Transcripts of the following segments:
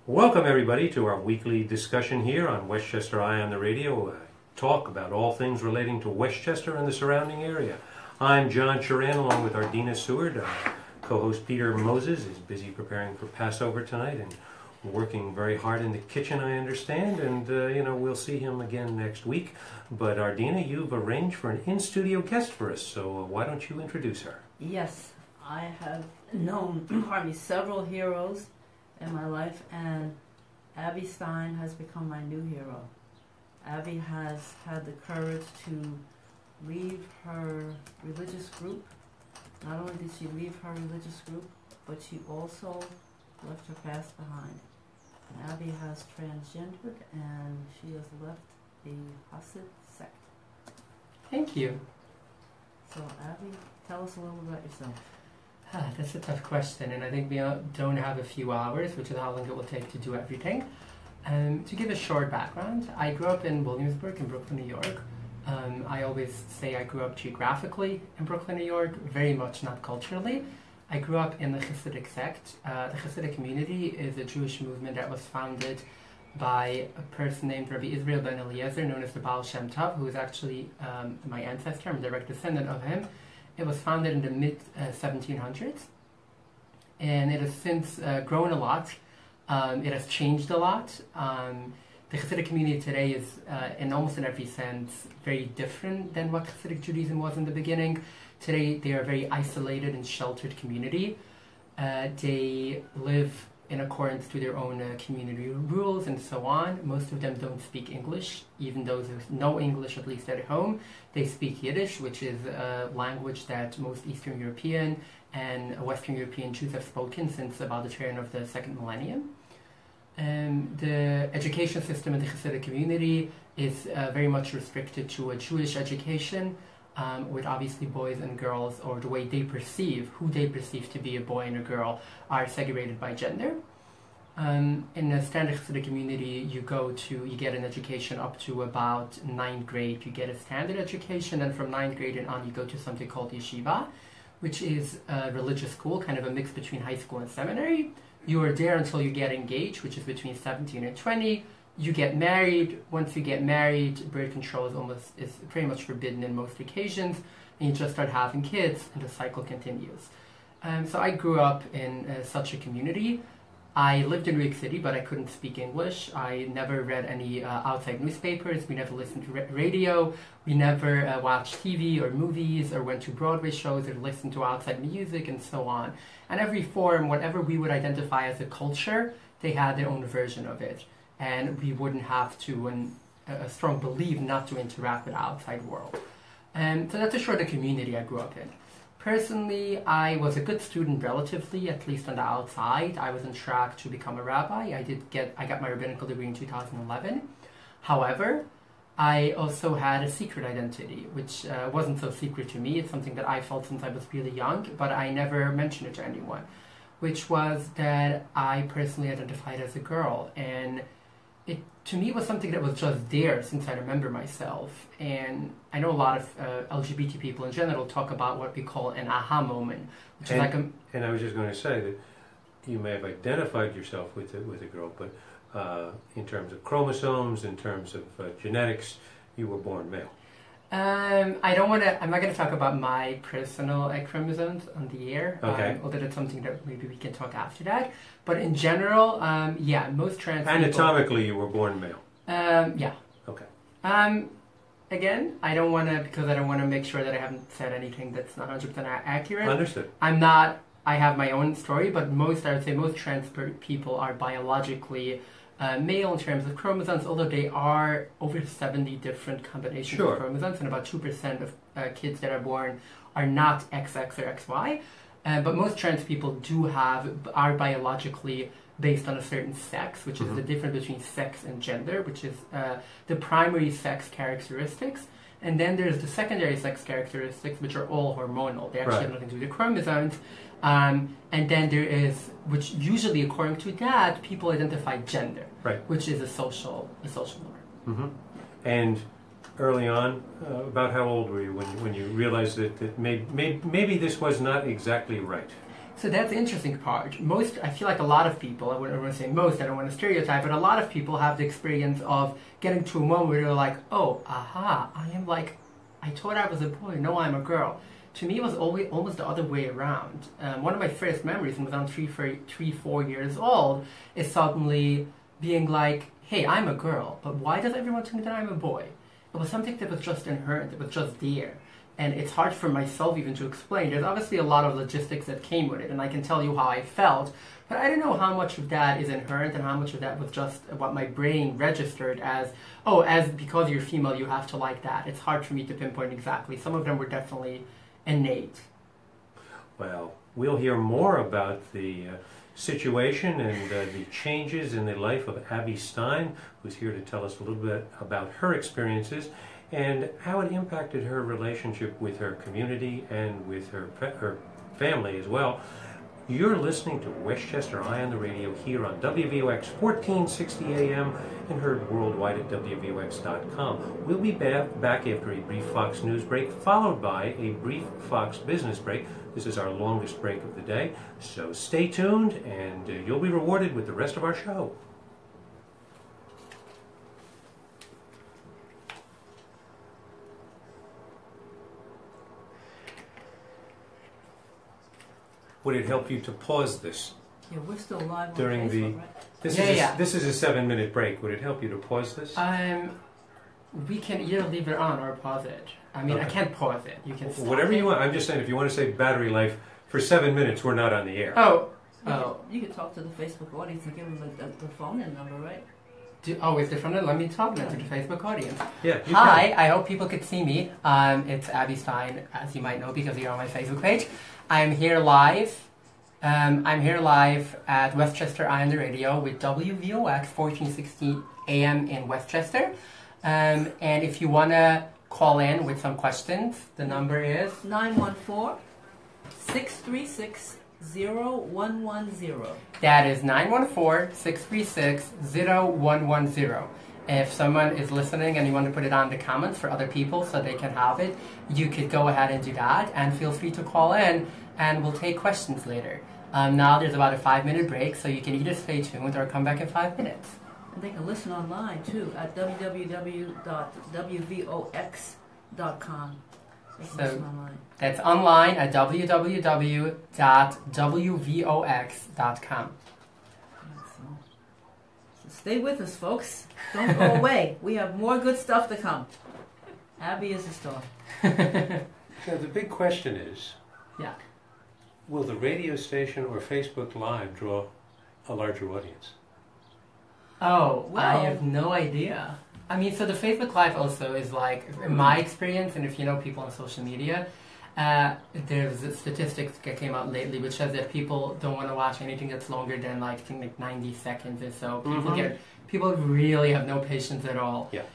Welcome everybody to our weekly discussion here on Westchester Eye on the Radio. Talk about all things relating to Westchester and the surrounding area. I'm John Charan along with our Dina Seward. Our co-host Peter Moses is busy preparing for Passover tonight and working very hard in the kitchen, I understand, and we'll see him again next week. But Ardina, you've arranged for an in-studio guest for us, so why don't you introduce her? Yes, I have known several heroes in my life, and Abby Stein has become my new hero. Abby has had the courage to leave her religious group. Not only did she leave her religious group, but she also left her past behind. And Abby has transgendered, and she has left the Hasid sect. Thank you. So Abby, tell us a little about yourself. That's a tough question, and I think we don't have a few hours, which is how long it will take to do everything. To give a short background, I grew up in Williamsburg in Brooklyn, New York. I always say I grew up geographically in Brooklyn, New York, very much not culturally. I grew up in the Hasidic sect. The Hasidic community is a Jewish movement that was founded by a person named Rabbi Israel ben Eliezer, known as the Baal Shem Tov, who is actually my ancestor. I'm a direct descendant of him. It was founded in the mid-1700s, and it has since grown a lot. It has changed a lot. The Hasidic community today is, in almost in every sense, very different than what Hasidic Judaism was in the beginning. Today, they are a very isolated and sheltered community. They live in accordance to their own community rules and so on. Most of them don't speak English, even though there's no English, at least at home. They speak Yiddish, which is a language that most Eastern European and Western European Jews have spoken since about the turn of the second millennium. The education system in the Hasidic community is very much restricted to a Jewish education, with obviously boys and girls, or the way they perceive, who they perceive to be a boy and a girl, are segregated by gender. In a standard Hasidic community, you get an education up to about 9th grade. You get a standard education, and from 9th grade and on, you go to something called yeshiva, which is a religious school, kind of a mix between high school and seminary. You are there until you get engaged, which is between 17 and 20. You get married. Once you get married, birth control is pretty much forbidden in most occasions, and you just start having kids, and the cycle continues. So I grew up in such a community. I lived in New York City, but I couldn't speak English. I never read any outside newspapers. We never listened to radio. We never watched TV or movies, or went to Broadway shows, or listened to outside music, and so on. And every form, whatever we would identify as a culture, they had their own version of it. And we wouldn't have to, a strong belief not to interact with the outside world. So that's a sort of community I grew up in. Personally, I was a good student relatively, at least on the outside. I was on track to become a rabbi. I got my rabbinical degree in 2011. However, I also had a secret identity, which wasn't so secret to me. It's something that I felt since I was really young, but I never mentioned it to anyone, which was that I personally identified as a girl. And it, to me, was something that was just there since I remember myself. And I know a lot of LGBT people in general talk about what we call an aha moment, which is like a... And I was just going to say that you may have identified yourself with a girl, but in terms of chromosomes, in terms of genetics, you were born male. I'm not going to talk about my personal chromosomes on the air, okay. Although that's something that maybe we can talk after that. But in general, yeah, most trans Anatomically, you were born male. Yeah. Okay. Again, I don't want to make sure that I haven't said anything that's not 100% accurate. Understood. I have my own story, but I would say most trans people are biologically male in terms of chromosomes, although they are over 70 different combinations of chromosomes, and about 2% of kids that are born are not XX or XY. But most trans people are biologically based on a certain sex, which is the difference between sex and gender, which is the primary sex characteristics. And then there's the secondary sex characteristics, which are all hormonal. They actually have nothing to do with the chromosomes. And then there is, which usually, according to that, people identify gender, which is a social norm. And early on, about how old were you when you realized that maybe this was not exactly right? So that's the interesting part. I feel like a lot of people, I wouldn't want to say most, I don't want to stereotype, but a lot of people have the experience of getting to a moment where they're like, oh, aha, I thought I was a boy, no, I'm a girl. To me, it was always almost the other way around. One of my first memories, when I was around 4 years old, is suddenly being like, hey, I'm a girl, but why does everyone think that I'm a boy? It was something that was just inherent, it was just there. And it's hard for myself even to explain. There's obviously a lot of logistics that came with it, and I can tell you how I felt, but I don't know how much of that is inherent and how much of that was just what my brain registered as, oh, as because you're female, you have to like that. It's hard for me to pinpoint exactly. Some of them were definitely innate. Well, we'll hear more about the situation and the changes in the life of Abby Stein, who's here to tell us a little bit about her experiences and how it impacted her relationship with her community and with her family as well. You're listening to Westchester Eye on the Radio here on WVOX 1460 AM and heard worldwide at WVOX.com. We'll be back after a brief Fox News break, followed by a brief Fox Business break. This is our longest break of the day, so stay tuned and you'll be rewarded with the rest of our show. Would it help you to pause this? Yeah, we're still live on During Facebook, right? This is a 7-minute break. Would it help you to pause this? We can either leave it on or pause it. I mean, Okay. I can't pause it. You can stop Whatever it. you want. I'm just saying, if you want to save battery life for 7 minutes, we're not on the air. Oh. You could talk to the Facebook audience and give them the phone in number, right? Is there something? Let me talk now to the Facebook audience. Yeah. You Hi, I hope people could see me. It's Abby Stein, as you might know because you're on my Facebook page. I'm here live. At Westchester Eye on the Radio with WVOX 1460 AM in Westchester. And if you want to call in with some questions, the number is 914-636-0110. That is 914-636-0110. If someone is listening and you want to put it on the comments for other people so they can have it, you could go ahead and do that, and feel free to call in and we'll take questions later. Now there's about a 5-minute break, so you can either stay tuned or come back in 5 minutes. And they can listen online too at www.wvox.com. They can listen online. That's online at www.wvox.com. So stay with us, folks. Don't go away. We have more good stuff to come. Abby is a star. So the big question is, Yeah. will the radio station or Facebook Live draw a larger audience? Oh, I Well- have no idea. I mean, so the Facebook Live also is like, in my experience, and if you know people on social media, there's statistics that came out lately which says that people don't want to watch anything that's longer than like, I think like 90 seconds or so. People really have no patience at all. Yeah.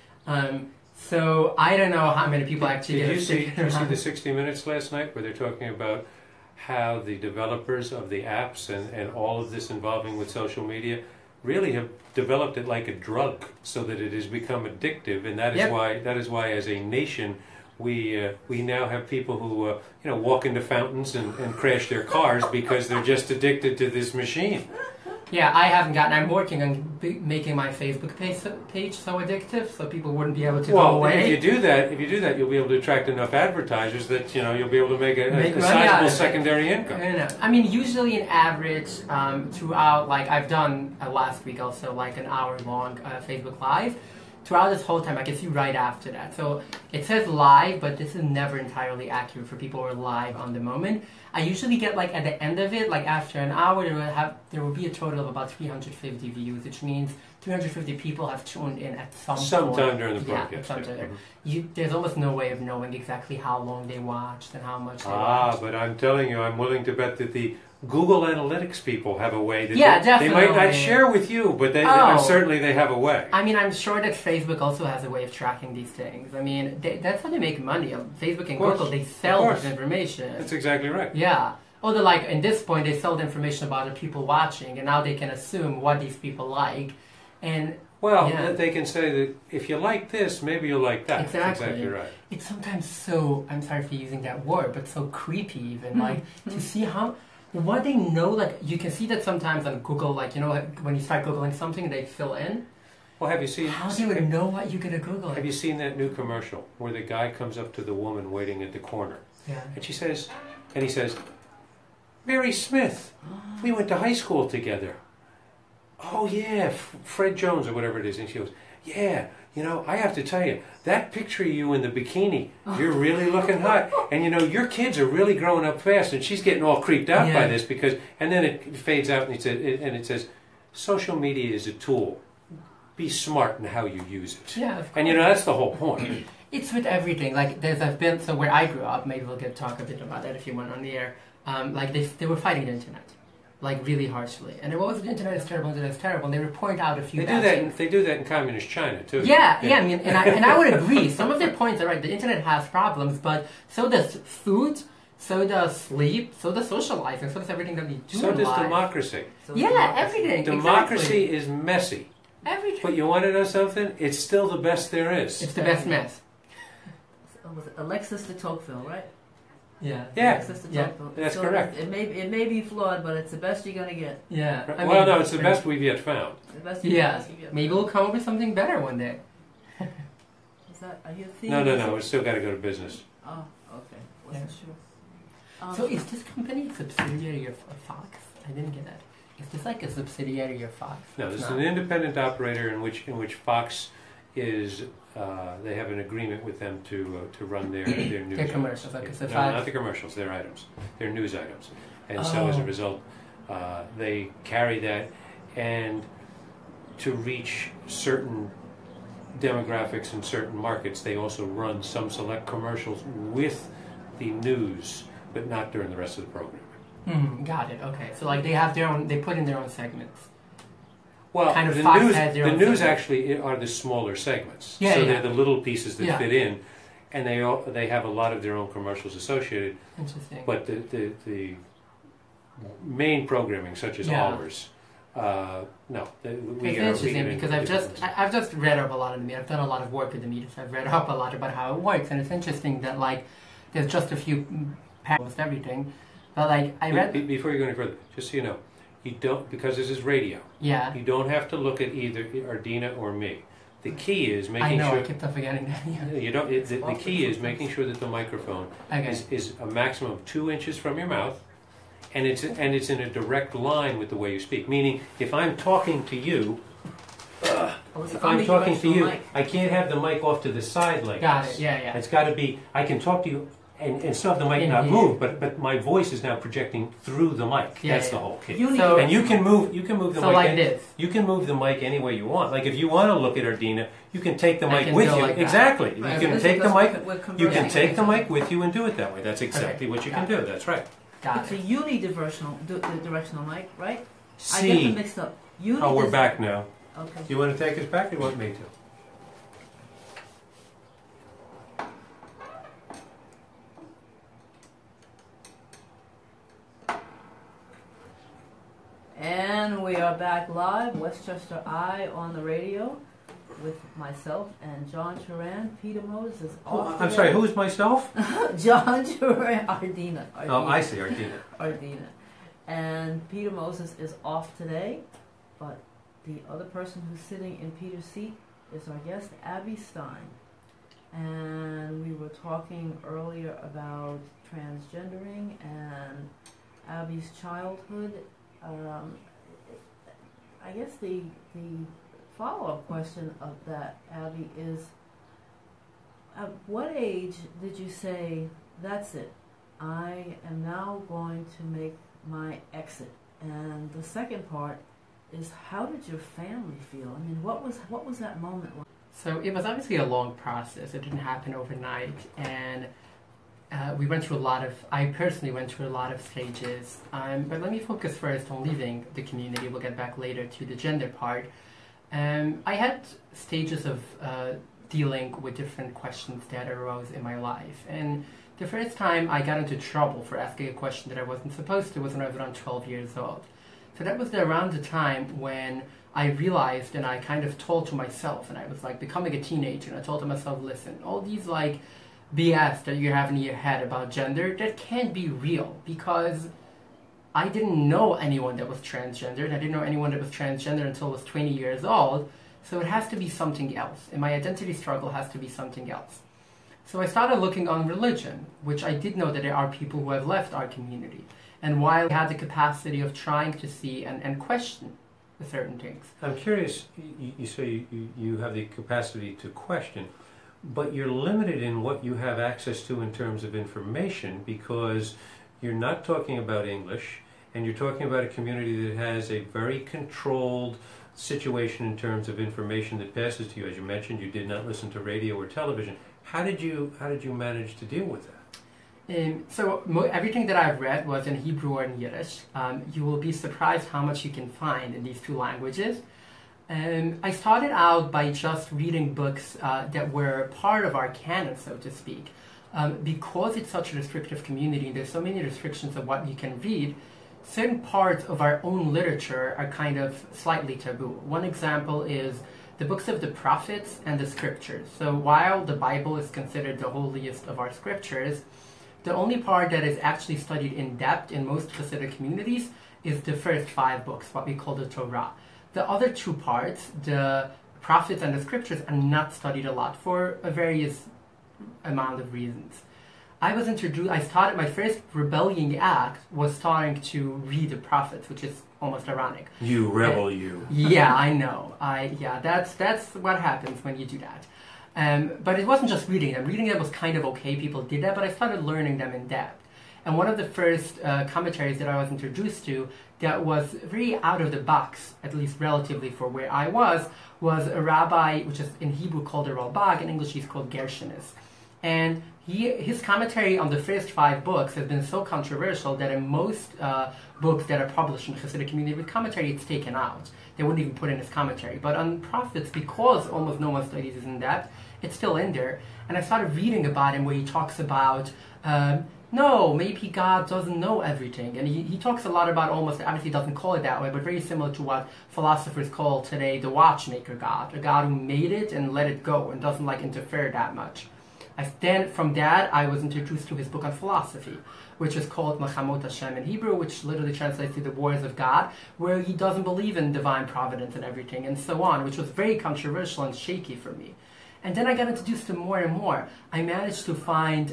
So I don't know how many people actually Did get you see around. the 60 Minutes last night where they're talking about how the developers of the apps and all of this involving with social media really have developed it like a drug so that it has become addictive, and that is why as a nation we now have people who walk into fountains and crash their cars because they're just addicted to this machine. Yeah, I haven't gotten. I'm working on making my Facebook page so addictive, so people wouldn't be able to go away. If you do that, you'll be able to attract enough advertisers that you'll be able to make a money sizable out of it. secondary income. I mean, usually an average throughout, like I've done last week also like an hour-long Facebook Live. Throughout this whole time, I can see right after that. So it says live, but this is never entirely accurate for people who are live on the moment. I usually get like at the end of it, like after an hour, there will be a total of about 350 views, which means 350 people have tuned in at some point. Sometime during the broadcast. There's almost no way of knowing exactly how long they watched and how much they watched. But I'm telling you, I'm willing to bet that the Google Analytics people have a way that they might not share with you, but certainly they have a way. I mean, I'm sure that Facebook also has a way of tracking these things. I mean, that's how they make money. Facebook and Google, they sell this information. That's exactly right. Yeah. Although, like, in this point, they sell the information about the people watching, and now they can assume what these people like. And they can say that if you like this, maybe you'll like that. Exactly. That's exactly right. It's sometimes so, I'm sorry for using that word, but so creepy even, like, to see how... what they know, like, you can see that sometimes on Google, like, you know, like, when you start Googling something, they fill in. Well, have you seen... How do you know what you're going to Google? Have you seen that new commercial where the guy comes up to the woman waiting at the corner? Yeah. And he says, Mary Smith, we went to high school together. Oh, yeah, Fred Jones or whatever it is. And she goes, yeah, you know, I have to tell you, that picture of you in the bikini, you're really looking hot. And, you know, your kids are really growing up fast. And she's getting all creeped out by this because... And then it fades out and it says, social media is a tool. Be smart in how you use it. Yeah, of course. And, you know, that's the whole point. It's with everything. Like, so where I grew up, maybe we'll talk a bit about that if you want on the air. Like, they were fighting the internet. Like, really harshly. And the internet is terrible, and they would point out a few They do that in communist China, too. Yeah, I mean, and I would agree. Some of their points are right. The internet has problems, but so does food, so does sleep, so does socializing, so does everything that we do So in does life. democracy. Everything. Democracy exactly. is messy. Everything. But you want to know something? It's still the best there is. It's the best mess. Was it Alexis de Tocqueville, right? Yeah. Alexis de Tocqueville. That's correct. It may be flawed, but it's the best you're gonna get. Yeah. No, it's the best we've yet found. The best Yeah. you get. Maybe we'll come up with something better one day. Is that? Are you a No. We still got to go to business. Oh, okay. Wasn't sure. So is this company a subsidiary of Fox? I didn't get that. Is this like a subsidiary of Fox? No, this is an independent operator in which Fox is. They have an agreement with them to run their news. Their commercials, okay. So no, not the commercials. Their items, their news items, and so as a result, they carry that, and to reach certain demographics in certain markets, they also run some select commercials with the news, but not during the rest of the program. Got it. Okay, so like they have their own. They put in their own segments. Well, kind of the news news actually are the smaller segments. They're the little pieces that fit in, and they have a lot of their own commercials associated. Interesting. But the main programming, such as ours, no. It's interesting because I've just read up a lot of the media. I've done a lot of work with the media, so I've read up a lot about how it works, and it's interesting that like there's just a few almost everything, but like I read before you go any further, just so you know. You don't, because this is radio. Yeah. You don't have to look at either Ardina or me. The key is making sure. I know. I kept on forgetting that. Yeah. You don't. The key is making sure that the microphone is a maximum of 2 inches from your mouth, and it's in a direct line with the way you speak. Meaning, if I'm talking to you, I can't have the mic off to the side like Got this. it. Yeah. It's got to be. I can talk to you. And still have the mic not move, but my voice is now projecting through the mic. That's the whole key. And you can move the mic. Like this. You can move the mic any way you want. Like if you want to look at Ardina, you can take the mic with you. Like exactly. You can take the mic. You can take the mic with with you and do it that way. That's exactly what you can do. That's right. It's a unidirectional mic, right? C. I get them mixed up. We're back now. Okay. Do you want to take us back, or do you want me to? And we are back live, Westchester Eye on the radio, with myself and John Turan. Peter Moses is off. I'm sorry, who's myself? John Turan, Ardina. Oh, I see, Ardina. Ardina. And Peter Moses is off today, but the other person who's sitting in Peter's seat is our guest, Abby Stein. And we were talking earlier about transgendering and Abby's childhood. I guess the follow-up question of that, Abby, is at what age did you say, that's it, I am now going to make my exit? And the second part is, how did your family feel? I mean, what was that moment like? So it was obviously a long process. It didn't happen overnight, and I personally went through a lot of stages, but let me focus first on leaving the community. We'll get back later to the gender part. I had stages of dealing with different questions that arose in my life, and the first time I got into trouble for asking a question that I wasn't supposed to was when I was around 12 years old. So that was around the time when I realized, and I kind of told to myself, and I was like becoming a teenager, and I told to myself, listen, all these like BS that you're having in your head about gender, that can't be real, because I didn't know anyone that was transgendered. I didn't know anyone that was transgender until I was 20 years old. So it has to be something else. And my identity struggle has to be something else. So I started looking on religion, which I did know that there are people who have left our community. And while I had the capacity of trying to see and question certain things. I'm curious, you say you have the capacity to question, but you're limited in what you have access to in terms of information, because you're not talking about English, and you're talking about a community that has a very controlled situation in terms of information that passes to you. As you mentioned, you did not listen to radio or television. How did you manage to deal with that? Everything that I've read was in Hebrew or in Yiddish. You will be surprised how much you can find in these two languages. I started out by just reading books that were part of our canon, so to speak. Because it's such a restrictive community, there's so many restrictions of what you can read, certain parts of our own literature are kind of slightly taboo. One example is the books of the prophets and the scriptures. So while the Bible is considered the holiest of our scriptures, the only part that is actually studied in depth in most Hasidic communities is the first 5 books, what we call the Torah. The other 2 parts, the prophets and the scriptures, are not studied a lot for a various amount of reasons. I started my first rebellion act was starting to read the prophets, which is almost ironic. You rebel, you. Yeah, I know. That's what happens when you do that. But it wasn't just reading them. Reading them was kind of okay, people did that, but I started learning them in depth. And one of the first commentaries that I was introduced to that was very out of the box, at least relatively for where I was a rabbi, which is in Hebrew called a Ralbag, in English he's called Gershonis. And his commentary on the first 5 books has been so controversial that in most books that are published in the Hasidic community with commentary, it's taken out. They wouldn't even put in his commentary. But on prophets, because almost no one studies it in depth, it's still in there. And I started reading about him where he talks about, no, maybe God doesn't know everything. And he talks a lot about almost, obviously doesn't call it that way, but very similar to what philosophers call today the watchmaker God, a God who made it and let it go and doesn't interfere that much. From that, I was introduced to his book on philosophy, which is called Machamot Hashem in Hebrew, which literally translates to the Wars of God, where he doesn't believe in divine providence and everything, and so on, which was very controversial and shaky for me. And then I got introduced to more and more. I managed to find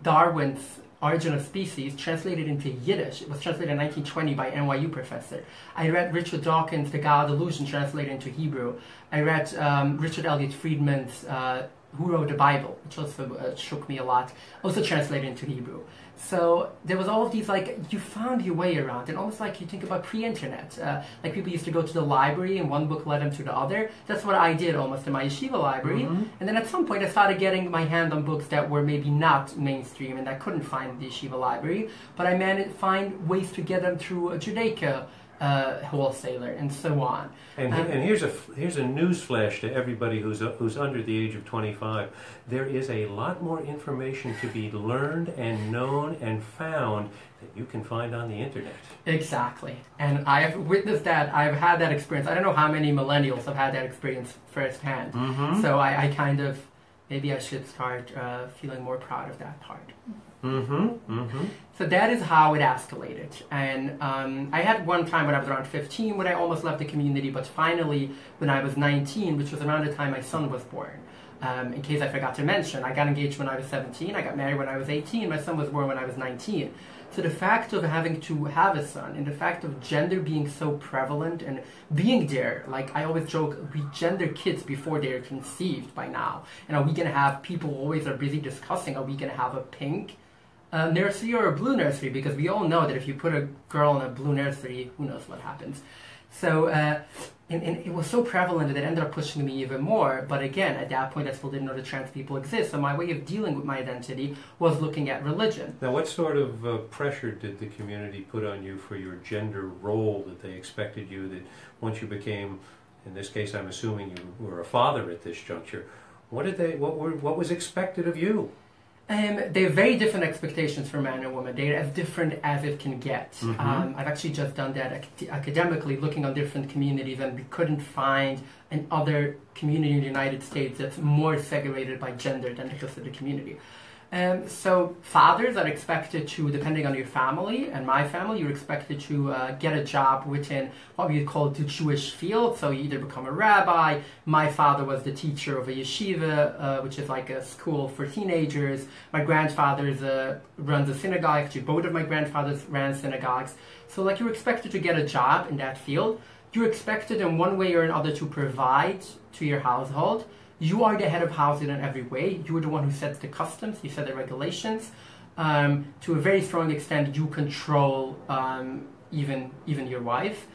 Darwin's Origin of Species translated into Yiddish. It was translated in 1920 by an NYU professor. I read Richard Dawkins' The God Illusion translated into Hebrew. I read Richard Elliott Friedman's Who Wrote the Bible, which also shook me a lot, also translated into Hebrew. So there was all of these, you found your way around, and almost like you think about pre-internet. Like people used to go to the library and one book led them to the other. That's what I did almost in my yeshiva library. Mm-hmm. And then at some point I started getting my hand on books that were maybe not mainstream and I couldn't find in the yeshiva library, but I managed to find ways to get them through a Judaica wholesaler and so on. And here's a news flash to everybody who's under the age of 25. There is a lot more information to be learned and known and found that you can find on the internet. Exactly. And I have witnessed that. I've had that experience. I don't know how many millennials have had that experience firsthand. Mm-hmm. So I kind of, maybe I should start feeling more proud of that part. Mm-hmm. Mm-hmm. So that is how it escalated. And I had one time when I was around 15 when I almost left the community, but finally when I was 19, which was around the time my son was born. In case I forgot to mention, I got engaged when I was 17, I got married when I was 18, my son was born when I was 19. So the fact of having to have a son and the fact of gender being so prevalent and being there, I always joke, we gender kids before they're conceived by now. And are we going to have, people always are busy discussing, are we going to have a pink nursery or a blue nursery? Because we all know that if you put a girl in a blue nursery, who knows what happens. So and it was so prevalent that it ended up pushing me even more. But again, at that point, I still didn't know that trans people exist. So my way of dealing with my identity was looking at religion. Now, what sort of pressure did the community put on you for your gender role that they expected you, that once you became, in this case, I'm assuming you were a father at this juncture, what was expected of you? They have very different expectations for man and woman. They're as different as it can get. Mm-hmm. I've actually just done that academically, looking on different communities, and we couldn't find another community in the United States that's more segregated by gender than the Hasidic community. So fathers are expected to, depending on your family and my family, you're expected to get a job within what we call the Jewish field. So you either become a rabbi. My father was the teacher of a yeshiva, which is like a school for teenagers. My grandfather runs a synagogue. Actually, both of my grandfathers ran synagogues. So like you're expected to get a job in that field. You're expected in one way or another to provide to your household. You are the head of household in every way. You are the one who sets the customs, you set the regulations. To a very strong extent, you control even your wife.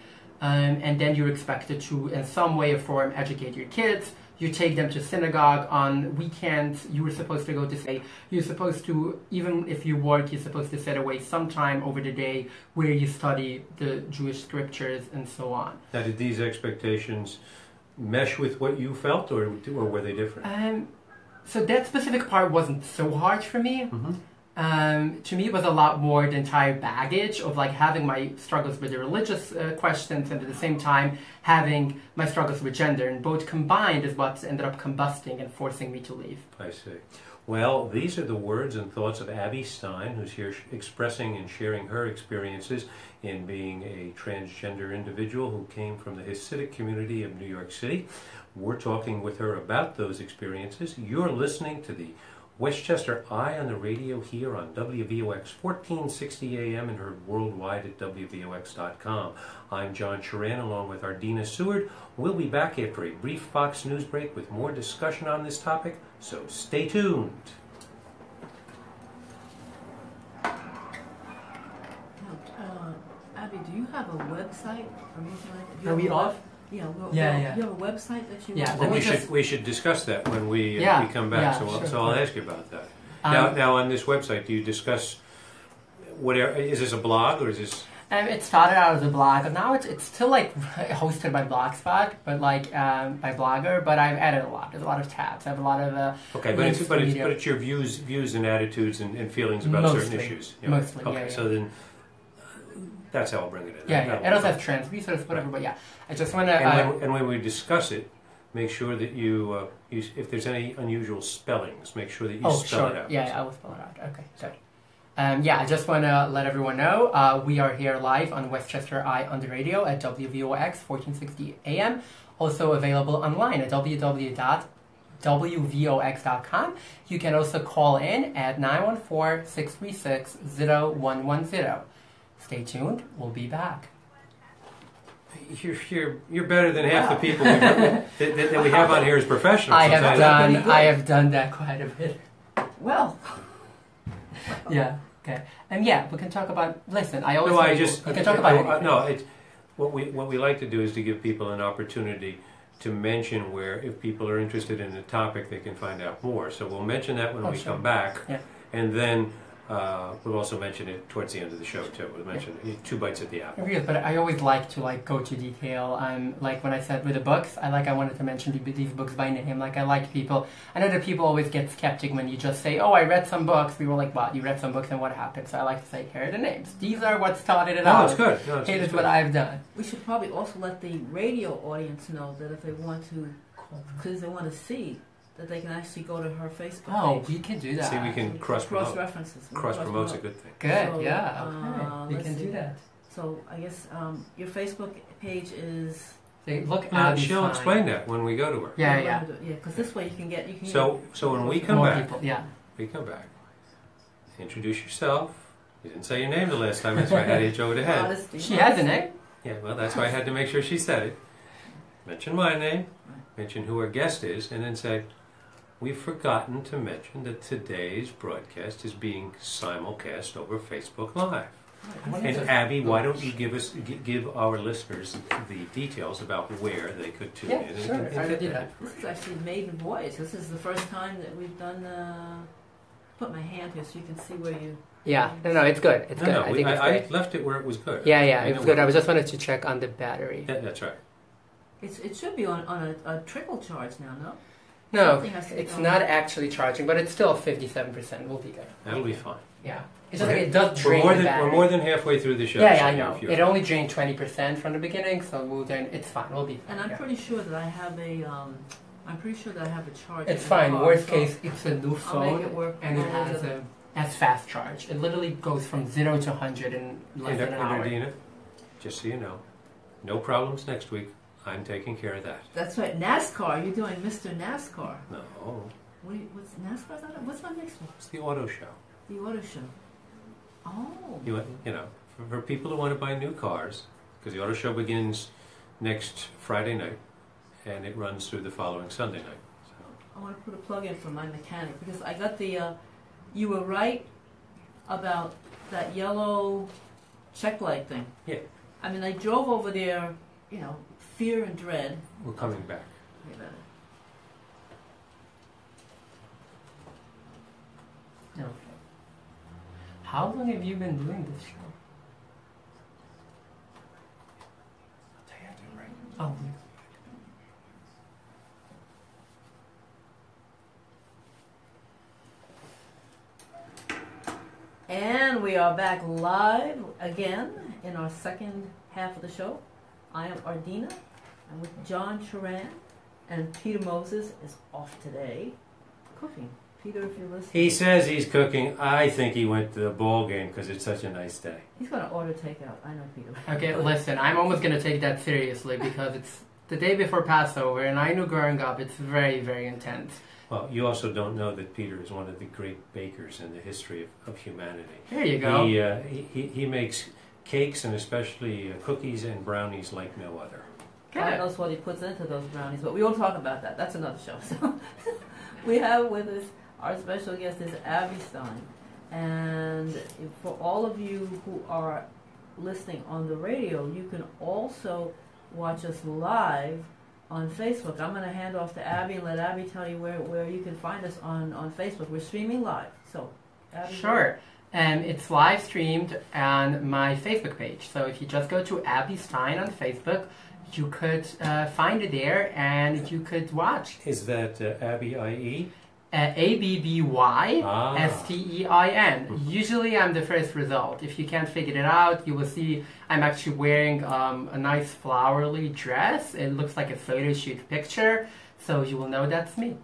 And then you're expected to, in some way or form, educate your kids. You take them to synagogue on weekends. You were supposed to go to say, you're supposed to, even if you work, you're supposed to set away some time over the day where you study the Jewish scriptures and so on. Now, did these expectations mesh with what you felt, or were they different? So that specific part wasn't so hard for me. Mm-hmm. To me, it was a lot more the entire baggage of like having my struggles with the religious questions and at the same time having my struggles with gender, and both combined is what ended up combusting and forcing me to leave. I see. Well, these are the words and thoughts of Abby Stein, who's here expressing and sharing her experiences in being a transgender individual who came from the Hasidic community of New York City. We're talking with her about those experiences. You're listening to the Westchester Eye on the Radio here on WVOX 1460 AM and heard worldwide at WVOX.com. I'm John Charan along with Ardina Seward. We'll be back after a brief Fox News break with more discussion on this topic, so stay tuned. Abby, do you have a website or anything like that? Are we off? Yeah, Yeah. You have a website that you Yeah, Well, Let we should discuss that when we come back. Yeah, So sure. I'll ask you about that. Now on this website, do you discuss whatever? Is this a blog or is this? It started out as a blog, and now it's still like hosted by Blogspot, but like by Blogger. But I've added a lot. There's a lot of tabs. I have a lot of Okay, but it's your views and attitudes and feelings about certain issues. Yeah. Mostly, Okay, yeah. So then that's how I'll bring it in. Yeah. It also has trans resource, whatever. But yeah, I just want to. And when we discuss it, make sure that you if there's any unusual spellings, make sure that you spell it out. Yeah, I will spell it out. Okay, sorry. I just want to let everyone know we are here live on Westchester Eye on the Radio at WVOX 1460 AM. Also available online at www.wvox.com. You can also call in at 914-636-0110. Stay tuned. We'll be back. You're better than half the people that we have on here as professionals. I have done that quite a bit. Well. Yeah. Okay. We can talk about. Listen, I always. We can talk about. What we like to do is to give people an opportunity to mention where, if people are interested in the topic, they can find out more. So we'll mention that when we come back, and then we'll also mention it towards the end of the show too. We'll mention 2 bites at the apple. But I always like to go to detail. Like when I said with the books, I wanted to mention these books by name. Like I like people. I know that people always get skeptic when you just say, "Oh, I read some books." We were like, "What? You read some books and what happened?" So I like to say, "Here are the names. These are what started it out." No, it's good. Here is what I've done. We should probably also let the radio audience know that if they want to, because they want to see, that they can actually go to her Facebook page. We can do that. See, we can cross-promote. Cross-references. Cross-promote's a good thing. Good, So, okay. We can do that. So I guess your Facebook page is... Look she'll explain that when we go to her. Yeah, because this way you can get... So when we come back, we come back, introduce yourself. You didn't say your name the last time, that's why I had to hit you over the head. Honesty. She has a name. Yeah, well, that's why I had to make sure she said it. Mention my name, mention who our guest is, and then say, we've forgotten to mention that today's broadcast is being simulcast over Facebook Live. And Abby, why don't you give our listeners the details about where they could tune in? Yeah, sure. I will do that. This is actually maiden voyage. This is the first time that we've done... put my hand here so you can see where you... Yeah, no, it's good. It's good. I think it's great. I left it where it was good. Yeah, it was good. I just wanted to check on the battery. That's right. It should be on a trickle charge now, no? No, it's not actually charging, but it's still 57%. We'll be good. That'll be fine. Yeah. It's just like it does drain the battery. We're more than halfway through the show. Yeah, I know. It only drained 20% from the beginning, so it's fine. We'll be fine. And I'm pretty sure that I have a I'm pretty sure that I have a charger. It's in the fine. car, Worst so case, it's a new I'll phone, make it work. and it has fast charge. It literally goes from 0 to 100 in less than an hour. Dina, just so you know, no problems next week. I'm taking care of that. That's right. NASCAR. You're doing Mr. NASCAR. No, What's NASCAR's on it? What's my next one? it's the auto show. The auto show. Oh. You know, for people who want to buy new cars, because the auto show begins next Friday night, and it runs through the following Sunday night. So. I want to put a plug in for my mechanic because I got the. You were right about that yellow check light thing. Yeah. I mean, I drove over there, fear and dread. We're coming back. Wait a minute. No. How long have you been doing this show? I'll tell you after the break. Oh. And we are back live again in our second half of the show. I am Ardina. I'm with John Charan, and Peter Moses is off today cooking. Peter, if you're listening. He says he's cooking. I think he went to the ball game because it's such a nice day. He's going to order takeout. I know Peter. Okay, listen, I'm almost going to take that seriously because it's the day before Passover, and I knew growing up it's very, very intense. Well, you also don't know that Peter is one of the great bakers in the history of humanity. There you go. He makes cakes and especially cookies and brownies like no other. God knows what he puts into those brownies, but we won't talk about that. That's another show. So we have with us, our special guest is Abby Stein. And for all of you who are listening on the radio, you can also watch us live on Facebook. I'm going to hand off to Abby and let Abby tell you where you can find us on Facebook. We're streaming live. So, Abby. Sure. It's live streamed on my Facebook page. So if you just go to Abby Stein on Facebook, you could find it there and you could watch. Is that Abby IE? ABBYSTEIN. Usually I'm the first result. If you can't figure it out, you will see I'm actually wearing a nice flowery dress. It looks like a photo shoot picture, so you will know that's me.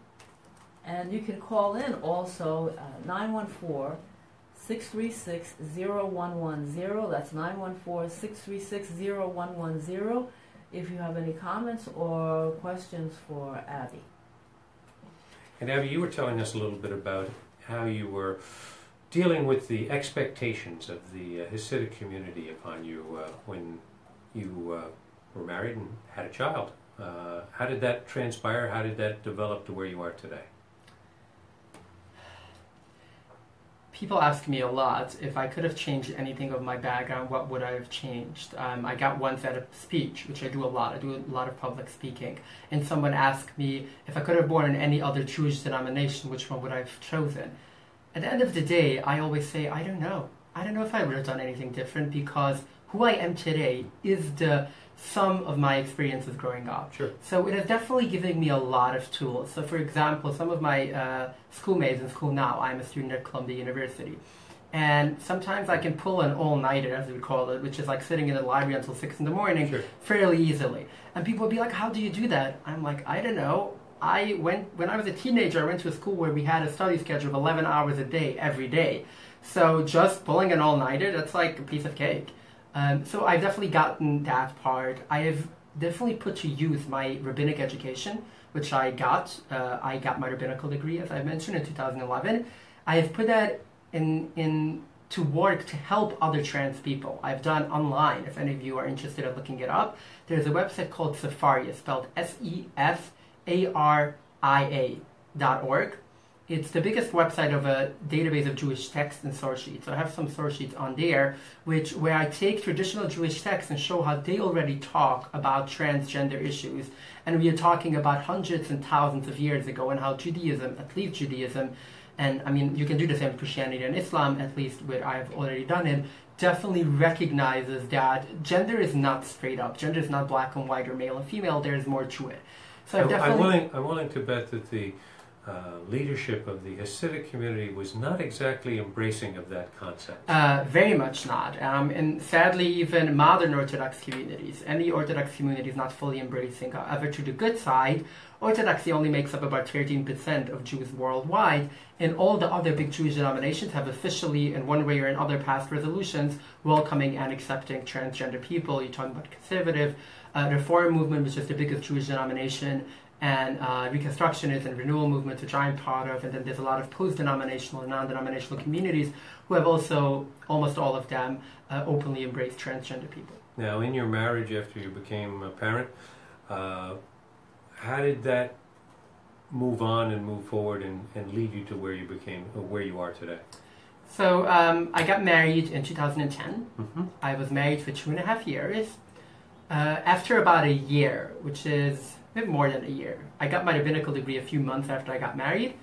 And you can call in also 914-636-0110. That's 914-636-0110 if you have any comments or questions for Abby. And Abby, you were telling us a little bit about how you were dealing with the expectations of the Hasidic community upon you when you were married and had a child. How did that transpire? How did that develop to where you are today? People ask me a lot if I could have changed anything of my background, what would I have changed? I got once at a speech, which I do a lot. I do a lot of public speaking. And someone asked me if I could have born in any other Jewish denomination, which one would I have chosen? At the end of the day, I always say, I don't know. I don't know if I would have done anything different because who I am today is the sum of my experiences growing up. Sure. So it has definitely given me a lot of tools. So for example, some of my schoolmates in school now, I'm a student at Columbia University. And sometimes I can pull an all-nighter, as we call it, which is like sitting in the library until 6 in the morning, sure, fairly easily. And people would be like, how do you do that? I'm like, I don't know. When I was a teenager, I went to a school where we had a study schedule of 11 hours a day, every day. So just pulling an all-nighter, that's like a piece of cake. So I've definitely gotten that part. I have definitely put to use my rabbinic education, which I got. I got my rabbinical degree, as I mentioned, in 2011. I have put that in to work to help other trans people. I've done online, if any of you are interested in looking it up. There's a website called Sefaria, spelled SEFARIA.org. It's the biggest website of a database of Jewish texts and source sheets. So I have some source sheets on there, where I take traditional Jewish texts and show how they already talk about transgender issues. And we are talking about hundreds and thousands of years ago, and how Judaism, at least Judaism, and I mean, you can do the same with Christianity and Islam, at least where I've already done it, definitely recognizes that gender is not straight up. Gender is not black and white or male and female. There's more to it. So I'm willing to bet that the leadership of the Hasidic community was not exactly embracing of that concept. Very much not. And sadly, even modern Orthodox communities, any Orthodox community is not fully embracing. However, to the good side, Orthodoxy only makes up about 13% of Jews worldwide, and all the other big Jewish denominations have officially, in one way or another, passed resolutions welcoming and accepting transgender people. You're talking about conservative, the Reform movement, which is the biggest Jewish denomination, and Reconstructionist and renewal movements, which I'm part of, and then there's a lot of post-denominational and non-denominational communities who have also, almost all of them, openly embraced transgender people. Now, in your marriage after you became a parent, how did that move on and move forward and lead you to where you became, or where you are today? So I got married in 2010. Mm-hmm. I was married for 2.5 years. After about a year, which is maybe more than a year, I got my rabbinical degree a few months after I got married.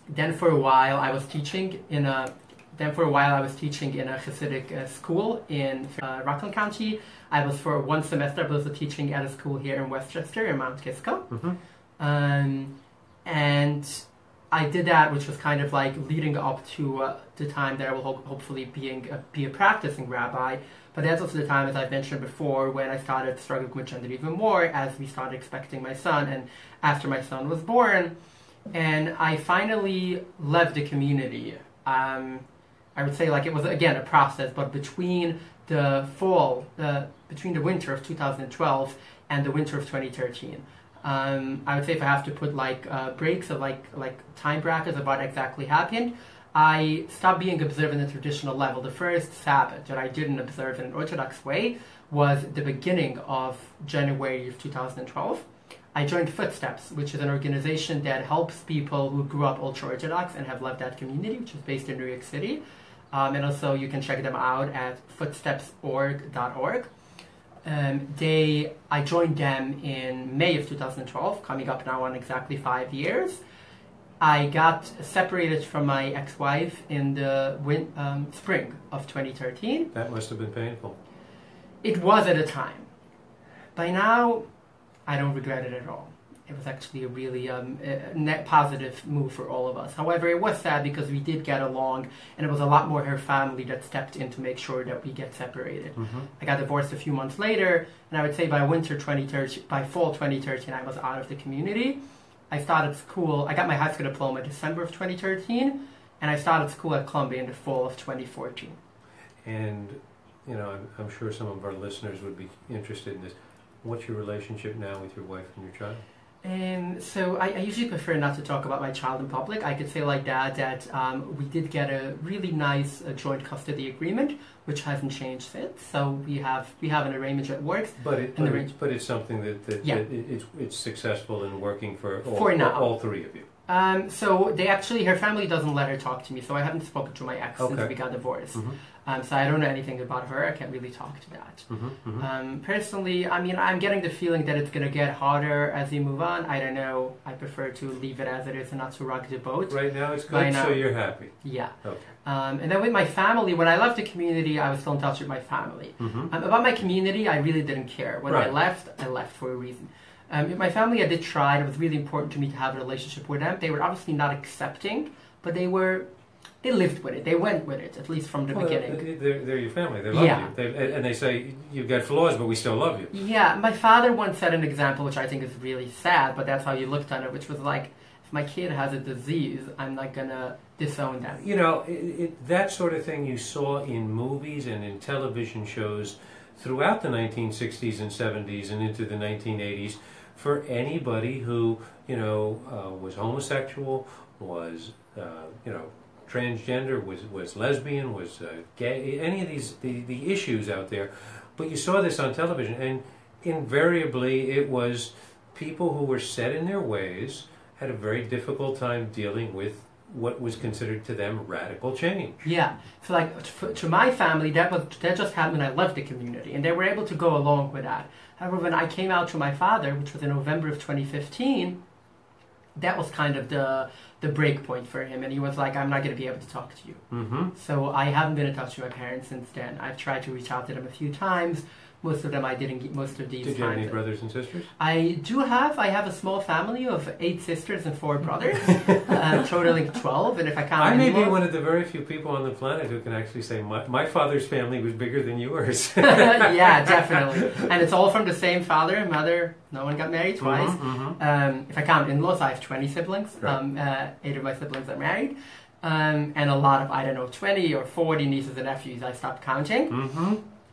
Then for a while I was teaching in a Hasidic school in Rockland County. I was for one semester teaching at a school here in Westchester in Mount Kisco. Mm-hmm. And I did that, which was kind of like leading up to the time that I will hopefully be a practicing rabbi. But that's also the time, as I've mentioned before, when I started struggling with gender even more as we started expecting my son and after my son was born. And I finally left the community. I would say like it was, again, a process, but between the winter of 2012 and the winter of 2013. I would say if I have to put like breaks of like time brackets of what exactly happened, I stopped being observant in the traditional level. The first Sabbath that I didn't observe in an Orthodox way was the beginning of January of 2012. I joined Footsteps, which is an organization that helps people who grew up ultra-Orthodox and have left that community, which is based in New York City. And also you can check them out at footstepsorg.org. I joined them in May of 2012, coming up now on exactly 5 years. I got separated from my ex-wife in the spring of 2013. That must have been painful. It was at a time. By now, I don't regret it at all. It was actually a really net positive move for all of us. However, it was sad because we did get along, and it was a lot more her family that stepped in to make sure that we get separated. Mm-hmm. I got divorced a few months later, and I would say by fall 2013, I was out of the community. I started school. I got my high school diploma in December of 2013, and I started school at Columbia in the fall of 2014. And, you know, I'm sure some of our listeners would be interested in this. What's your relationship now with your wife and your child? So I usually prefer not to talk about my child in public. I could say like that we did get a really nice joint custody agreement, which hasn't changed since. So we have an arrangement that works. But it's something that it's successful in working for all three of you. So her family doesn't let her talk to me, so I haven't spoken to my ex since we got divorced. Mm-hmm. So I don't know anything about her. I can't really talk to that. Mm-hmm. Mm-hmm. Personally, I mean, I'm getting the feeling that it's going to get harder as we move on. I don't know. I prefer to leave it as it is and not to rock the boat. Right now it's good, so you're happy. Yeah. Okay. And then with my family, when I left the community, I was still in touch with my family. Mm-hmm. About my community, I really didn't care. When I left for a reason. With my family, I did try. It was really important to me to have a relationship with them. They were obviously not accepting, but they lived with it. They went with it, at least from the beginning. They're your family. They love you. And they say, you've got flaws, but we still love you. Yeah. My father once said an example, which I think is really sad, but that's how you looked at it, which was like, if my kid has a disease, I'm not going to disown them. You know, that sort of thing you saw in movies and in television shows throughout the 1960s and 70s and into the 1980s for anybody who, was homosexual, was, transgender, was lesbian, was gay, any of these the issues out there. But you saw this on television, and invariably it was people who were set in their ways, had a very difficult time dealing with what was considered to them radical change. Yeah. So like to my family, that just happened when I left the community, and they were able to go along with that. However, when I came out to my father, which was in November of 2015, that was kind of the break point for him, and he was like, I'm not going to be able to talk to you. Mm-hmm. So I haven't been in touch with my parents since then. I've tried to reach out to them a few times, most of them I didn't get most of these. Did you have any times. brothers and sisters? I have a small family of 8 sisters and 4 brothers, totaling 12, and if I count I may be in-laws- one of the very few people on the planet who can actually say my father's family was bigger than yours. Yeah, definitely. And it's all from the same father and mother. No one got married twice. If I count in-laws, I have 20 siblings. Right. 8 of my siblings are married. And a lot of, I don't know, 20 or 40 nieces and nephews. I stopped counting.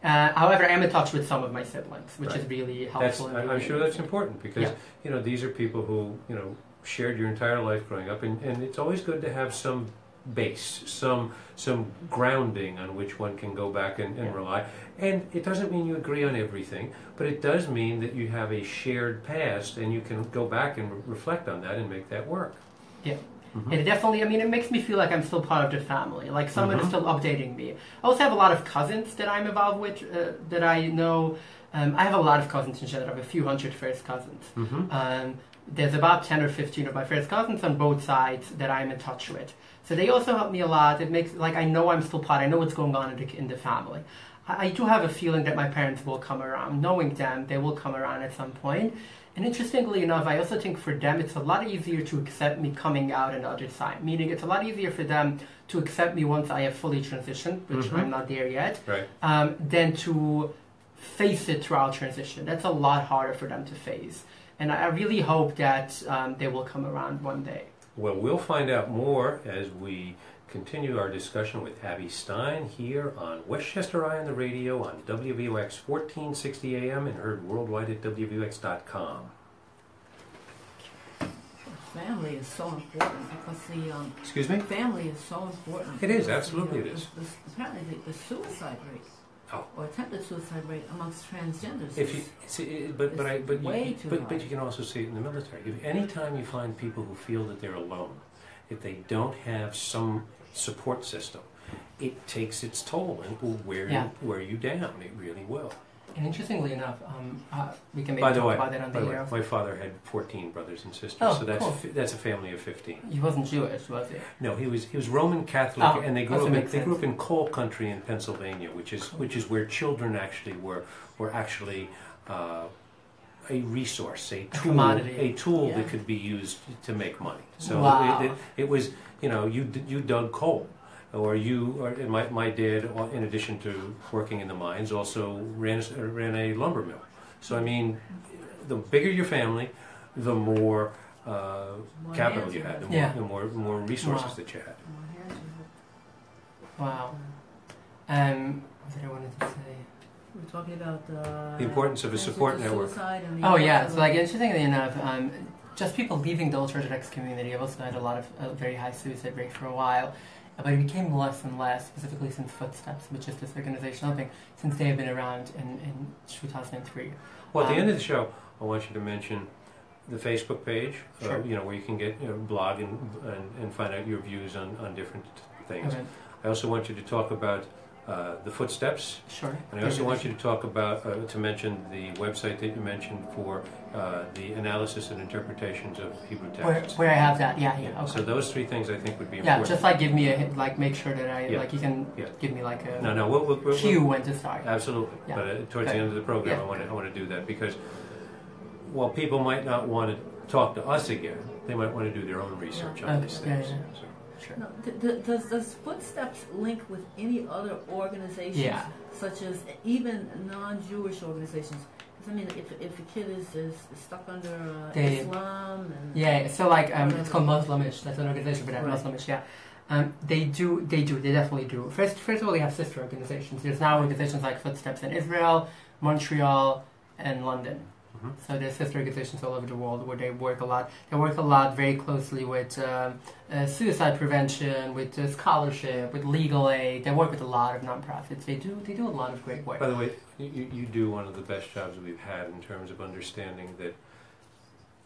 However, I am in touch with some of my siblings, which is really helpful. I'm sure that's important because these are people who shared your entire life growing up, and it's always good to have some base, some grounding on which one can go back and rely. And it doesn't mean you agree on everything, but it does mean that you have a shared past, and you can go back and reflect on that and make that work. Yeah. It definitely, it makes me feel like I'm still part of the family, like someone is still updating me. I also have a lot of cousins that I'm involved with, that I know. I have a lot of cousins in general. I have a few hundred first cousins. There's about 10 or 15 of my first cousins on both sides that I'm in touch with. So they also help me a lot. It makes, I know I'm still part, I know what's going on in the family. I do have a feeling that my parents will come around. Knowing them, they will come around at some point. And interestingly enough, I also think for them it's a lot easier to accept me coming out on the other side. Meaning it's a lot easier for them to accept me once I have fully transitioned, which I'm not there yet, than to face it throughout transition. That's a lot harder for them to face. And I really hope that they will come around one day. Well, we'll find out more as we continue our discussion with Abby Stein here on Westchester Eye on the Radio on WVOX 1460 AM and heard worldwide at WVOX.com. Family is so important because the Excuse me? family is so important. It is, absolutely it is. Apparently the suicide rate or attempted suicide rate amongst transgenders If you, way too high. but you can also see it in the military. If any time you find people who feel that they're alone, if they don't have some support system, it takes its toll and will wear you down. It really will. And interestingly enough, we can maybe By the talk way, about that on the air. my father had 14 brothers and sisters, Oh, so that's cool. that's a family of 15. He wasn't Jewish, was he? No, he was Roman Catholic, Oh, and they grew also up makes they grew sense. up in coal country in Pennsylvania, which is where children actually were actually a resource, a tool that could be used to make money. So it was you dug coal. Or my dad, in addition to working in the mines, also ran a lumber mill. So I mean, the bigger your family, the more capital you had, the more resources that you had. Wow. What did I wanted to say? We're talking about The importance of a support network. Oh yeah. So interestingly enough, just people leaving the ultra-Orthodox community. I've also had a very high suicide rate for a while. But it became less and less, specifically since Footsteps, which is this organizational thing, since they have been around in 2003. Well, at the end of the show, I want you to mention the Facebook page, Sure. Where you can get blog and find out your views on different things. Okay. I also want you to talk about the Footsteps. Sure. And I also want you to talk about, to mention the website that you mentioned for the analysis and interpretations of Hebrew texts. Where I have that, okay. So those 3 things I think would be Yeah, important. just give me make sure that I, you can give me a we'll cue when to start. Absolutely. Yeah. But towards the end of the program, I want to do that because while people might not want to talk to us again, they might want to do their own research on these things. So. Sure. Now, does Footsteps link with any other organizations, such as even non-Jewish organizations? Because if a kid is stuck under Islam and so it's called Muslimish. That's an organization for that. Muslimish, they definitely do. First of all, they have sister organizations. There's now organizations like Footsteps in Israel, Montreal, and London. So there's sister organizations all over the world where they work a lot. They work a lot very closely with suicide prevention, with scholarship, with legal aid. They work with a lot of nonprofits. They do a lot of great work. By the way, you do one of the best jobs we've had in terms of understanding that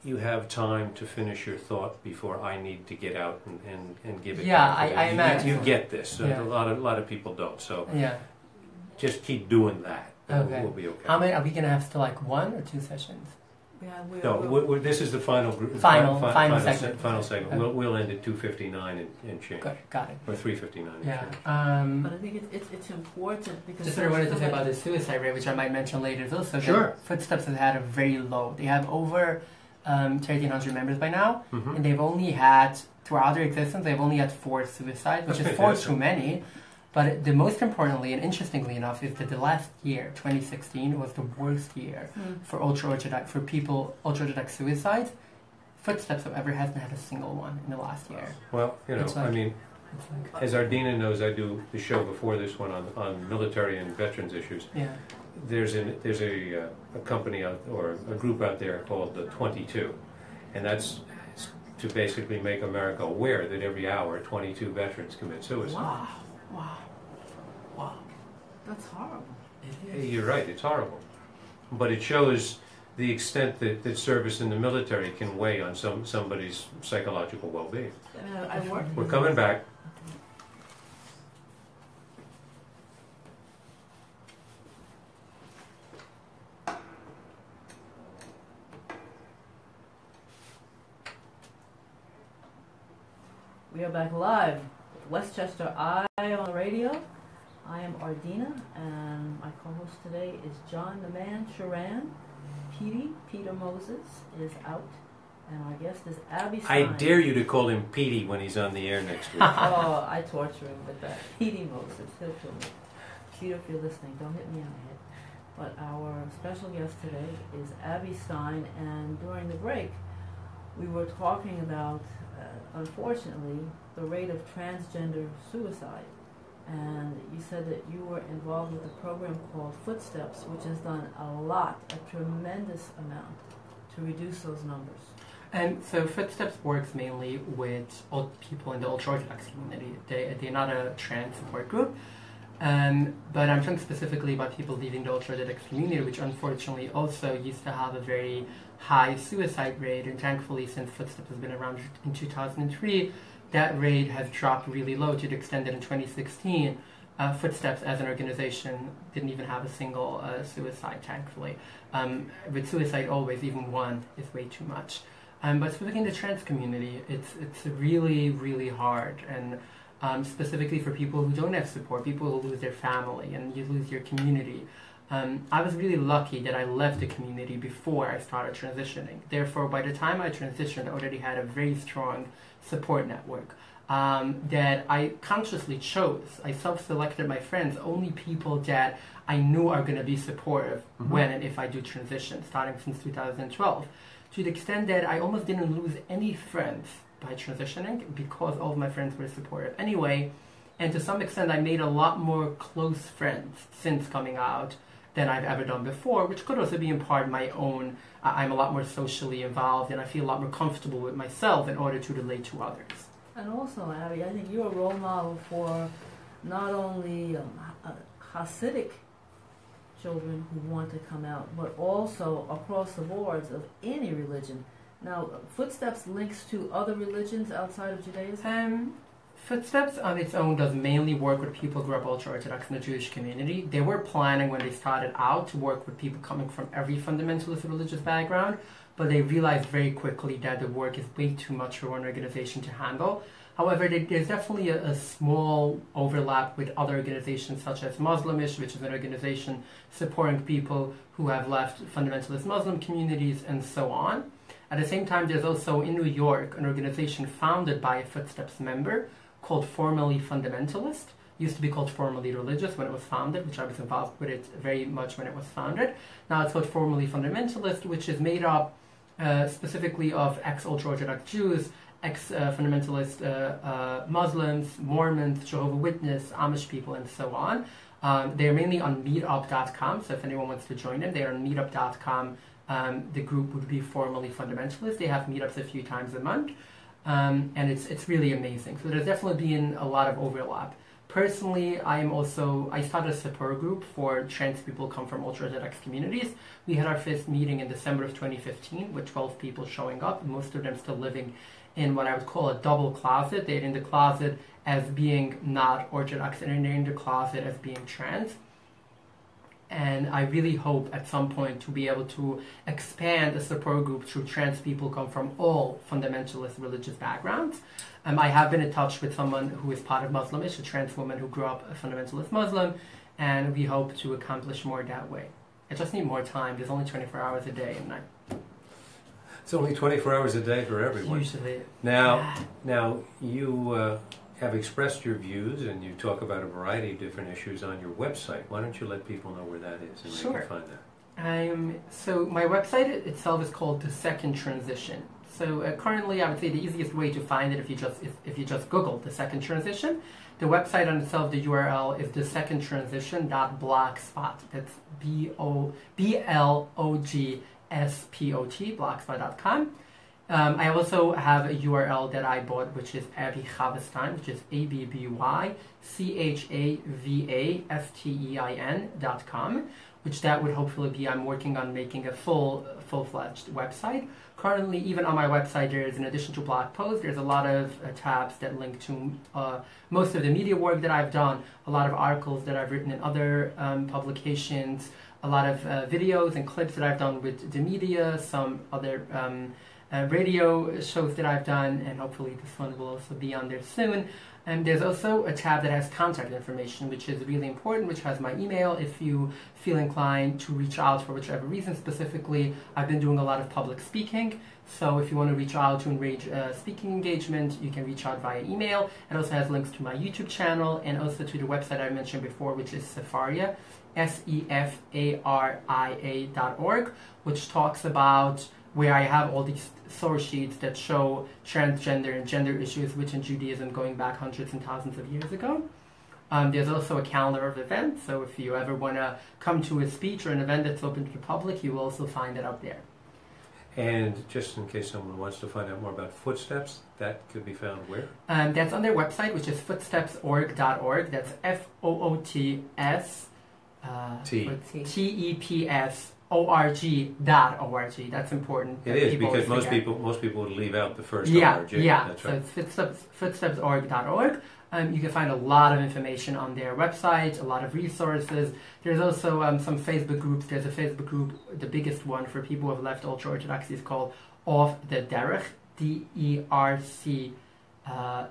you have time to finish your thought before I need to get out and give it. Yeah, back. I imagine. You get this. A lot of people don't. So just keep doing that. Okay. We'll be okay. How many are we gonna have still 1 or 2 sessions? This is the final segment. Final segment. We'll end at 2:59 and change. Got it. Or 3:59. Yeah. But I think it's important because just what I wanted to say about the suicide rate, which I might mention later, is also sure. Footsteps has had a very low. They have over 1,300 members by now, mm-hmm. and they've only had, throughout their existence, they've only had 4 suicides, which is 4 too many. But the most importantly and interestingly enough is that the last year, 2016, was the worst year for ultra-Orthodox ultra-Orthodox suicides. Footsteps, however, hasn't had a single one in the last year. Well, as Ardina knows, I do the show before this one on military and veterans issues. Yeah. There's a company or a group out there called the 22, and that's to basically make America aware that every hour 22 veterans commit suicide. Wow. That's horrible. It is. You're right, it's horrible. But it shows the extent that service in the military can weigh on somebody's psychological well-being. We're coming back. We are back live. Westchester Eye on the radio. I am Ardina, and my co-host today is John the Man Sharan. Peter Moses is out, and our guest is Abby Stein. I dare you to call him Petey when he's on the air next week. Oh, I torture him with that. Petey Moses, he'll kill me. Peter, if you're listening, don't hit me on the head. But our special guest today is Abby Stein, and during the break, we were talking about, unfortunately, the rate of transgender suicide. And you said that you were involved with a program called Footsteps, which has done a tremendous amount to reduce those numbers. And so Footsteps works mainly with people in the ultra-Orthodox community. They're not a trans support group, but I'm talking specifically about people leaving the ultra-Orthodox community, which unfortunately also used to have a very high suicide rate, and thankfully since Footsteps has been around in 2003, that rate has dropped really low to the extent that in 2016, Footsteps as an organization didn't even have a single suicide, thankfully. With suicide always, even one is way too much. But specifically in the trans community, it's really, really hard, and specifically for people who don't have support, people who lose their family and you lose your community. I was really lucky that I left the community before I started transitioning. Therefore, by the time I transitioned, I already had a very strong support network that I consciously chose. I self-selected my friends, only people that I knew are going to be supportive when and if I do transition, starting since 2012. To the extent that I almost didn't lose any friends by transitioning because all of my friends were supportive anyway. And to some extent, I made a lot more close friends since coming out than I've ever done before, which could also be in part my own. I'm a lot more socially involved and I feel a lot more comfortable with myself in order to relate to others. And also, Abby, I think you're a role model for not only Hasidic children who want to come out, but also across the boards of any religion. Now, Footsteps links to other religions outside of Judaism? Footsteps on its own does mainly work with people who are ultra-Orthodox in the Jewish community. They were planning when they started out to work with people coming from every fundamentalist religious background, but they realized very quickly that the work is way too much for one organization to handle. However, there's definitely a small overlap with other organizations such as Muslimish, which is an organization supporting people who have left fundamentalist Muslim communities and so on. At the same time, there's also in New York an organization founded by a Footsteps member called Formerly Fundamentalist. Used to be called Formerly Religious when it was founded, which I was involved with it very much when it was founded. Now it's called Formerly Fundamentalist, which is made up specifically of ex-ultra-Orthodox Jews, ex-fundamentalist Muslims, Mormons, Jehovah's Witness, Amish people, and so on. They're mainly on meetup.com, so if anyone wants to join them, they're on meetup.com. The group would be Formerly Fundamentalist. They have meetups a few times a month. And it's really amazing. So there's definitely been a lot of overlap. Personally, I started a support group for trans people who come from ultra-Orthodox communities. We had our first meeting in December of 2015 with 12 people showing up, most of them still living in what I would call a double closet. They're in the closet as being not Orthodox, and they're in the closet as being trans. and I really hope at some point to be able to expand a support group through trans people come from all fundamentalist religious backgrounds. I have been in touch with someone who is part of Muslimish, a trans woman who grew up a fundamentalist Muslim, and we hope to accomplish more that way. I just need more time. There's only 24 hours a day, and It's only 24 hours a day for everyone. usually... Now you have expressed your views, and you talk about a variety of different issues on your website. Why don't you let people know where that is and where you can find that? So my website itself is called The Second Transition. So currently, I would say the easiest way to find it if you just Google The Second Transition. The website on itself, the URL is thesecondtransition.blogspot. That's BLOGSPOT, blogspot.com. I also have a URL that I bought, which is Abby Chavestein, which is ABBYCHAVASTEIN.com, which that would hopefully be, I'm working on making a full-fledged website. Currently, even on my website, there is, in addition to blog posts, there's a lot of tabs that link to most of the media work that I've done, a lot of articles that I've written in other publications, a lot of videos and clips that I've done with the media, some other radio shows that I've done, and hopefully this one will also be on there soon. And there's also a tab that has contact information, which is really important, which has my email if you feel inclined to reach out for whichever reason. Specifically, I've been doing a lot of public speaking, so if you want to reach out to arrange a speaking engagement, you can reach out via email. It also has links to my YouTube channel and also to the website I mentioned before, which is Sefaria, SEFARIA.org, which talks about where I have all these source sheets that show transgender and gender issues within Judaism going back hundreds and thousands of years ago. There's also a calendar of events, so if you ever want to come to a speech or an event that's open to the public, you will also find it out there. And just in case someone wants to find out more about Footsteps, that could be found where? That's on their website, which is footstepsorg.org. That's FOOTS TEPS org.org. That's important. It is, because most people would leave out the first org. That's right. So it's footstepsorg.org. You can find a lot of information on their website, a lot of resources. There's also some Facebook groups. There's a Facebook group, the biggest one for people who have left ultra-Orthodoxy is called Off the Derech, DERCEH, I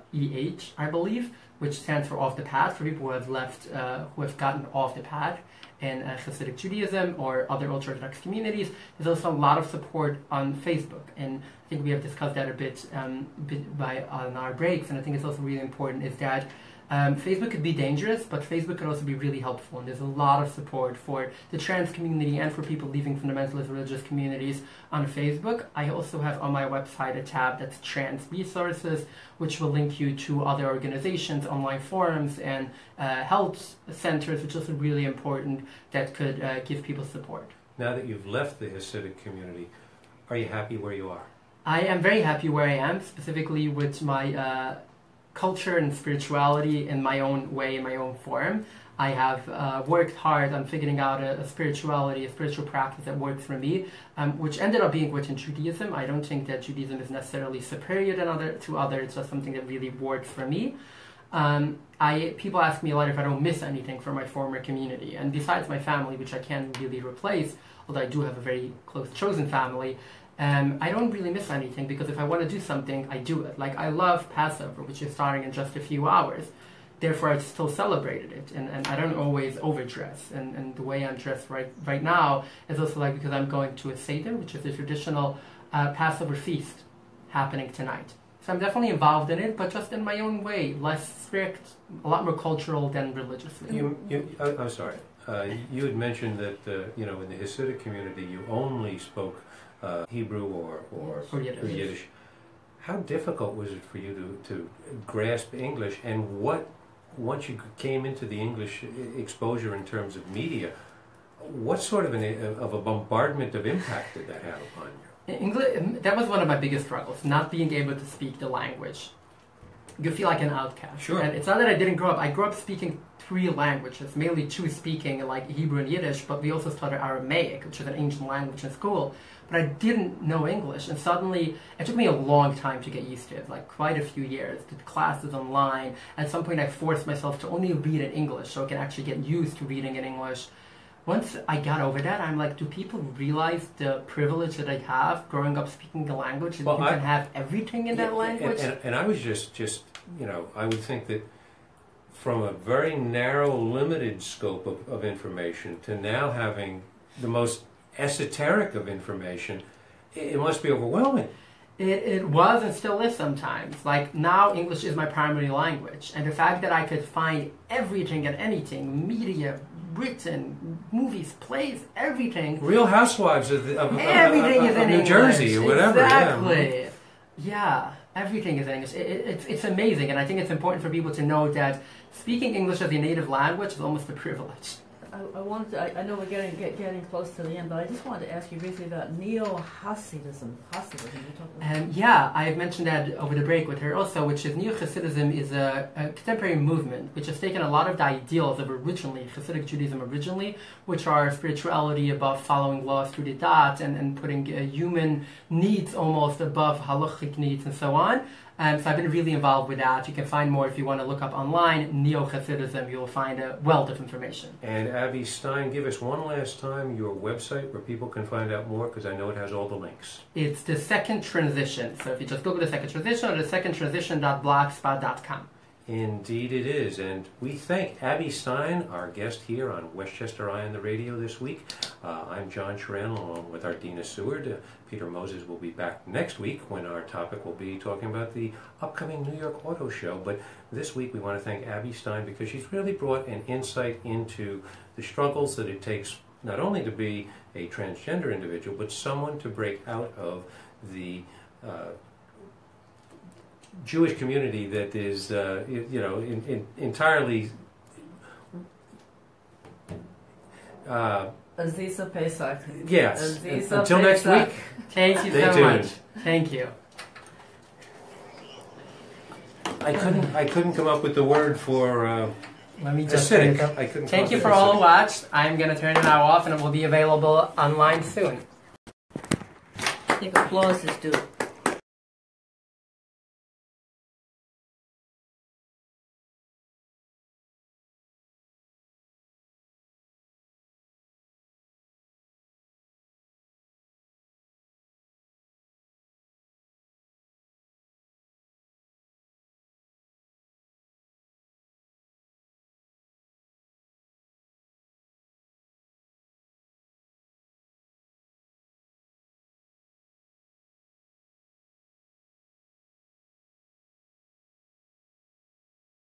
believe, which stands for Off the Path, for people who have left, who have gotten off the path in Hasidic Judaism or other ultra-Orthodox communities. There's also a lot of support on Facebook, and I think we have discussed that a bit on our breaks, and I think it's also really important is that Facebook could be dangerous, but Facebook could also be really helpful, and there's a lot of support for the trans community and for people leaving fundamentalist religious communities on Facebook. I also have on my website a tab that's trans resources, which will link you to other organizations, online forums, and health centers, which is also really important, that could give people support. Now that you've left the Hasidic community, are you happy where you are? I am very happy where I am, specifically with my culture and spirituality in my own way, in my own form. I have worked hard on figuring out a spirituality, a spiritual practice that works for me, which ended up being within Judaism. I don't think that Judaism is necessarily superior to others, it's just something that really works for me. People ask me a lot if I don't miss anything from my former community, and besides my family, which I can't really replace, although I do have a very close chosen family, I don't really miss anything, because if I want to do something, I do it. Like, I love Passover, which is starting in just a few hours. Therefore, I still celebrated it, and I don't always overdress. And the way I'm dressed right now is also like because I'm going to a Seder, which is a traditional Passover feast happening tonight. So I'm definitely involved in it, but just in my own way, less strict, a lot more cultural than religiously. I'm sorry. You had mentioned that in the Hasidic community, you only spoke Hebrew or Yiddish. How difficult was it for you to grasp English, and once you came into the English exposure in terms of media, what sort of a bombardment of impact did that have upon you? English, that was one of my biggest struggles, not being able to speak the language. You feel like an outcast. Sure. And it's not that I didn't grow up. I grew up speaking 3 languages, mainly 2 speaking, like Hebrew and Yiddish, but we also studied Aramaic, which is an ancient language in school. But I didn't know English, and suddenly, it took me a long time to get used to it, like quite a few years. Did classes online. At some point, I forced myself to only read in English, so I can actually get used to reading in English. once I got over that, I'm like, do people realize the privilege that I have growing up speaking the language? That Well, you can have everything in that language? And I was just, you know, I would think that from a very narrow, limited scope of information to now having the most esoteric of information, it must be overwhelming. It was and still is sometimes. Like now English is my primary language, and the fact that I could find everything and anything, media, written, movies, plays, everything. Real Housewives of Everything is in New English. Jersey or whatever. Exactly. Yeah, everything is in English. It's amazing, and I think it's important for people to know that speaking English as your native language is almost a privilege. I know we're getting close to the end, but I just wanted to ask you briefly about neo-Hasidism. Yeah, I have mentioned that over the break with her also, which is neo-Hasidism is a contemporary movement which has taken a lot of the ideals of originally, Hasidic Judaism originally, which are spirituality above following laws through the dot and putting human needs almost above halachic needs and so on. So I've been really involved with that. You can find more if you want to look up online, Neo-Hasidism. You'll find a wealth of information. And Abby Stein, give us one last time your website where people can find out more, because I know it has all the links. It's The Second Transition. So if you just Google The Second Transition or thesecondtransition.blogspot.com. Indeed it is, and we thank Abby Stein, our guest here on Westchester Eye on the Radio this week. I'm John Sharan, along with our Dina Seward. Peter Moses will be back next week when our topic will be talking about the upcoming New York Auto Show. But this week we want to thank Abby Stein because she's really brought an insight into the struggles that it takes not only to be a transgender individual, but someone to break out of the Jewish community that is, entirely Aziza Pesach. Yes. Aziza Until next Pesach. week. Thank you Stay so tuned. much. Thank you. I couldn't come up with the word for Let me just acidic. turn it I couldn't. Thank come you up for with all who acidic. watched. I'm going to turn it now off and it will be available online soon. I think applause is due.